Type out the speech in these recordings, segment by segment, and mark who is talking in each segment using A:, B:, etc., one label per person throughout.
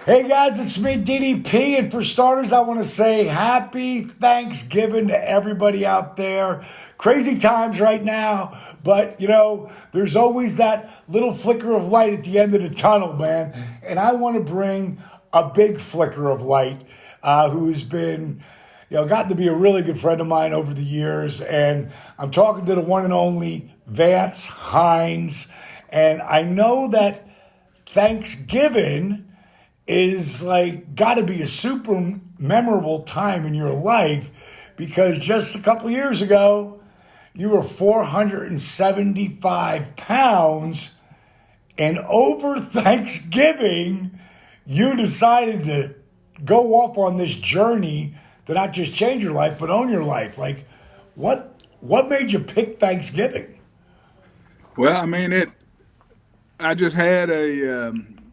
A: Hey guys, it's me, DDP, and for starters, I want to say happy Thanksgiving to everybody out there. Crazy times right now, but there's always that little flicker of light at the end of the tunnel, man. And I want to bring a big flicker of light who's been, gotten to be a really good friend of mine over the years. And I'm talking to the one and only Vance Hinds. And I know that Thanksgiving is got to be a super memorable time in your life because just a couple years ago, you were 475 pounds, and over Thanksgiving, you decided to go off on this journey to not just change your life, but own your life. What made you pick Thanksgiving?
B: Well, I mean, I just had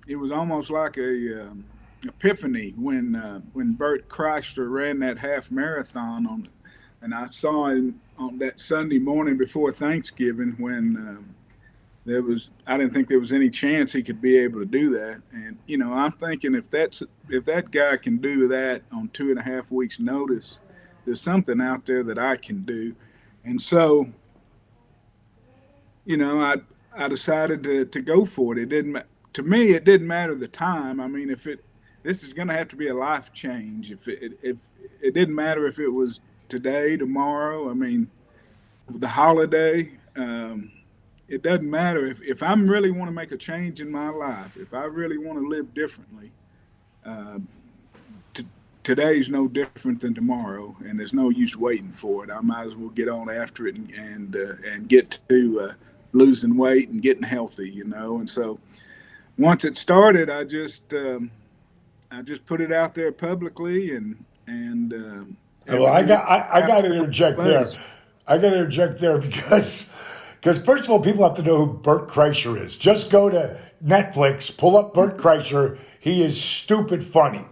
B: it was almost like a epiphany when Bert ran that half marathon and I saw him on that Sunday morning before Thanksgiving when I didn't think there was any chance he could be able to do that. And I'm thinking if that guy can do that on 2.5 weeks notice, there's something out there that I can do. And so, I decided to go for it. To me, it didn't matter the time. I mean, this is going to have to be a life change. If it didn't matter if it was today, tomorrow. I mean, the holiday. It doesn't matter if I really want to make a change in my life. If I really want to live differently, today's no different than tomorrow, and there's no use waiting for it. I might as well get on after it and get to losing weight and getting healthy. And so. Once it started, I just put it out there publicly, and
A: well, I got to interject there. I got to interject there because first of all, people have to know who Bert Kreischer is. Just go to Netflix, pull up Bert Kreischer. He is stupid funny.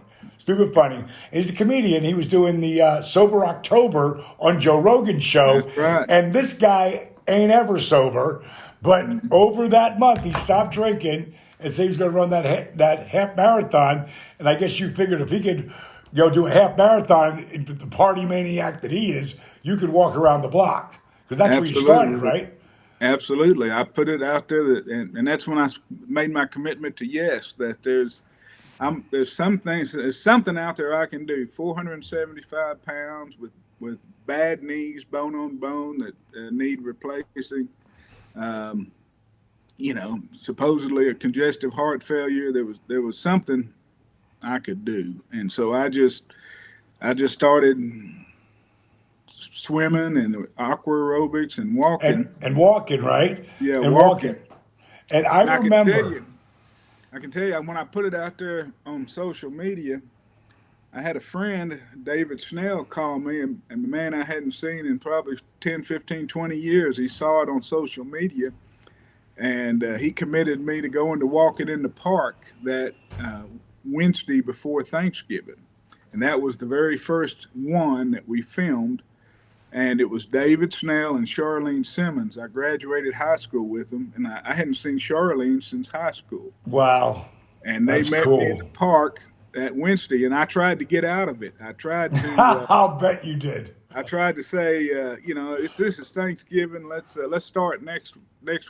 A: And he's a comedian. He was doing the Sober October on Joe Rogan's show.
B: That's right.
A: And this guy ain't ever sober, but over that month, he stopped drinking and said he was going to run that half marathon. And I guess you figured if he could, do a half marathon, the party maniac that he is, you could walk around the block because that's where you started, right?
B: Absolutely. I put it out there, and that's when I made my commitment to yes. That there's something out there I can do. 475 pounds with bad knees, bone on bone that need replacing. Supposedly a congestive heart failure. There was something I could do, and so I just started swimming and aqua aerobics and walking
A: and walking, right?
B: Yeah,
A: and
B: walking.
A: And I remember.
B: I can tell you when I put it out there on social media, I had a friend, David Snell, call me, and the man I hadn't seen in probably 10, 15, 20 years, he saw it on social media. And he committed me to going to walking in the park that Wednesday before Thanksgiving. And that was the very first one that we filmed. And it was David Snell and Charlene Simmons. I graduated high school with them, and I hadn't seen Charlene since high school.
A: Wow.
B: And they met me in the park that Wednesday, and I tried to get out of it. I tried to.
A: I'll bet you did.
B: I tried to say, this is Thanksgiving. Let's start next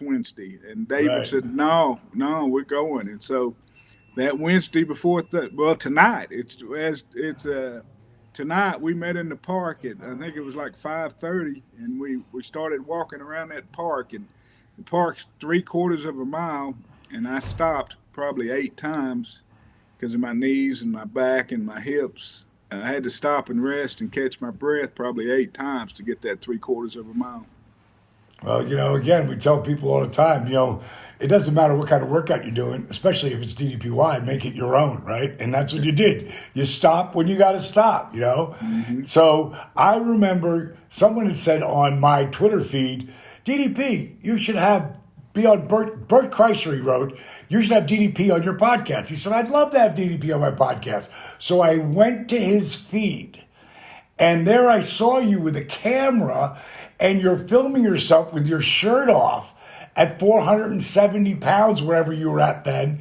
B: Wednesday. And David said, no, we're going. And so that Wednesday before, tonight tonight we met in the park at, I think it was like 5:30, and we started walking around that park, and the park's 3/4 of a mile, and I stopped probably 8 times because of my knees and my back and my hips. I had to stop and rest and catch my breath probably 8 times to get that 3/4 of a mile.
A: Well, again, we tell people all the time, it doesn't matter what kind of workout you're doing, especially if it's DDPY, make it your own, right? And that's what you did. You stop when you got to stop,
B: Mm-hmm.
A: So I remember someone had said on my Twitter feed, DDP, you should be on Bert Kreischer, he wrote, you should have DDP on your podcast. He said, I'd love to have DDP on my podcast. So I went to his feed, and there I saw you with a camera, and you're filming yourself with your shirt off at 470 pounds, wherever you were at then.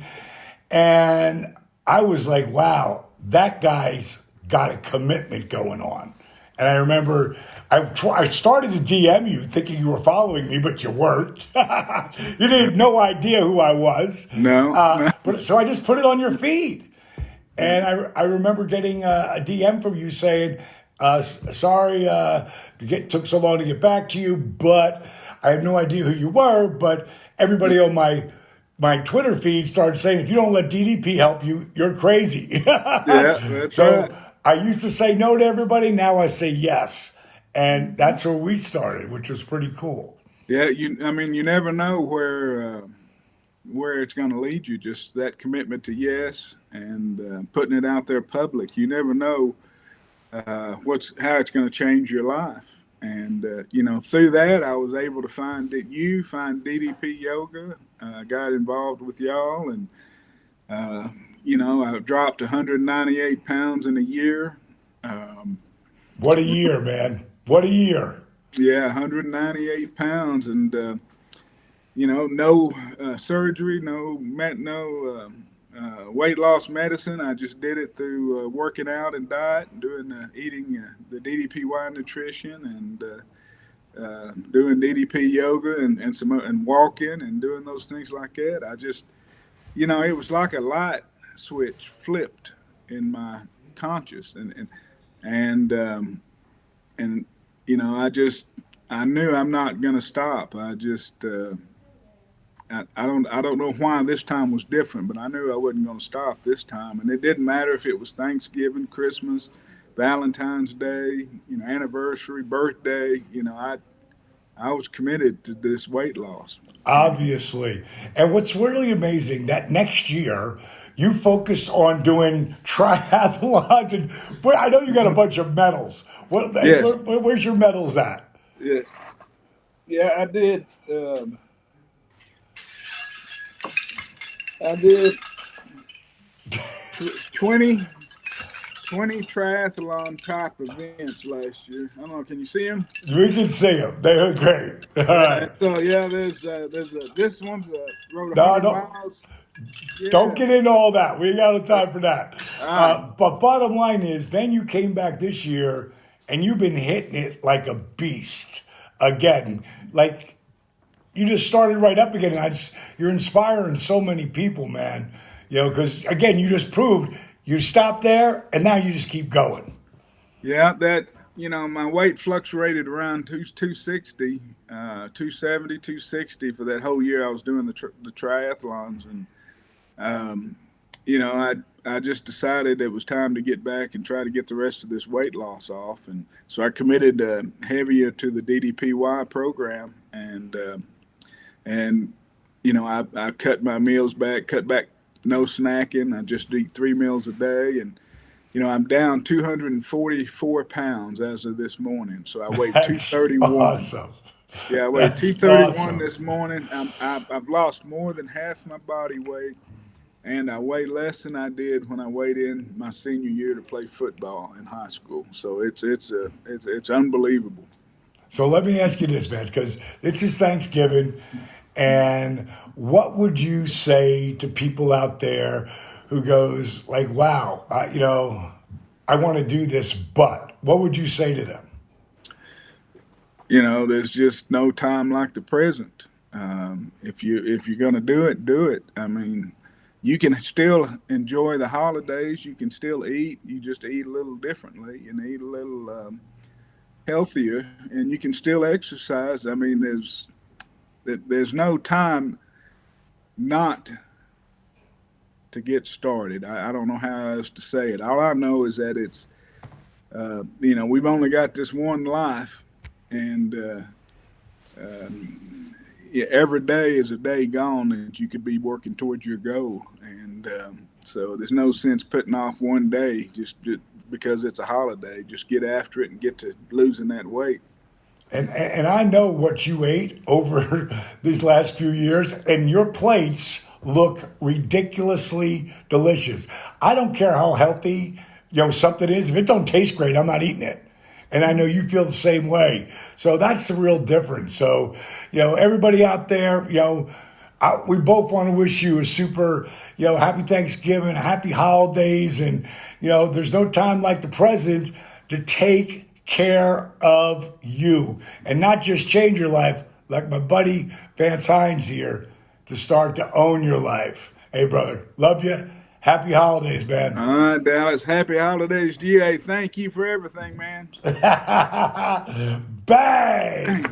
A: And I was like, wow, that guy's got a commitment going on. And I remember I started to DM you thinking you were following me, but you weren't. You didn't no idea who I was.
B: No, no.
A: But so I just put it on your feed. And I remember getting a DM from you saying, sorry, took so long to get back to you, but I had no idea who you were. But everybody on my Twitter feed started saying, if you don't let DDP help you, you're crazy.
B: Yeah, that's
A: So
B: right.
A: I used to say no to everybody. Now I say yes. And that's where we started, which was pretty cool.
B: Yeah, I mean, you never know where it's going to lead you. Just that commitment to yes and putting it out there public. You never know how it's going to change your life. And through that, I was able to find DDP Yoga. Got involved with y'all, and I dropped 198 pounds in a year.
A: What a year, man. What a year.
B: Yeah, 198 pounds, and no surgery, no weight loss medicine. I just did it through working out and diet, and doing eating the DDPY nutrition, and doing DDP yoga and walking and doing those things like that. I just, it was like a light switch flipped in my conscious, and I knew I'm not going to stop. I just I don't know why this time was different, but I knew I wasn't going to stop this time. And it didn't matter if it was Thanksgiving, Christmas, Valentine's Day, anniversary, birthday. I was committed to this weight loss.
A: Obviously. And what's really amazing, that next year, you focused on doing triathlons. And I know you got a bunch of medals.
B: Yes.
A: Where's your medals at?
B: Yes. Yeah, I did. I did 20 triathlon type events last year. I don't know. Can you see them?
A: We can see them. They look great. All right.
B: So yeah, this one's rode
A: No,
B: 100
A: don't,
B: miles. Yeah.
A: don't get into all that. We ain't got no time for that.
B: right.
A: But bottom line is, then you came back this year and you've been hitting it like a beast again. Like you just started right up again. And you're inspiring so many people, man. Because again, you just proved you stopped there and now you just keep going.
B: Yeah, my weight fluctuated around 260, 270, 260 for that whole year I was doing the triathlons. And, I just decided it was time to get back and try to get the rest of this weight loss off. And so I committed heavier to the DDPY program. And I cut my meals back, cut back no snacking. I just eat 3 meals a day. And, I'm down 244 pounds as of this morning. So I weighed 231.
A: Awesome.
B: Yeah, I weighed 231
A: awesome.
B: this morning. I've lost more than half my body weight, and I weigh less than I did when I weighed in my senior year to play football in high school. So it's unbelievable.
A: So let me ask you this, man, because this is Thanksgiving, and what would you say to people out there who goes like, wow, I want to do this, but what would you say to them?
B: There's just no time like the present. If you're going to do it, do it. I mean, you can still enjoy the holidays. You can still eat. You just eat a little differently and eat a little healthier, and you can still exercise. I mean, there's no time not to get started. I don't know how else to say it. All I know is that it's, we've only got this one life, and every day is a day gone that you could be working towards your goal. And so there's no sense putting off one day just because it's a holiday. Just get after it and get to losing that weight.
A: And I know what you ate over these last few years, and your plates look ridiculously delicious. I don't care how healthy something is. If it don't taste great, I'm not eating it. And I know you feel the same way. So that's the real difference. So, everybody out there, we both want to wish you a super, happy Thanksgiving, happy holidays. And, there's no time like the present to take care of you and not just change your life like my buddy Vance Hinds here, to start to own your life. Hey, brother, love you. Happy holidays, man.
B: All right, Dallas. Happy holidays to you. Hey, thank you for everything, man.
A: Bang!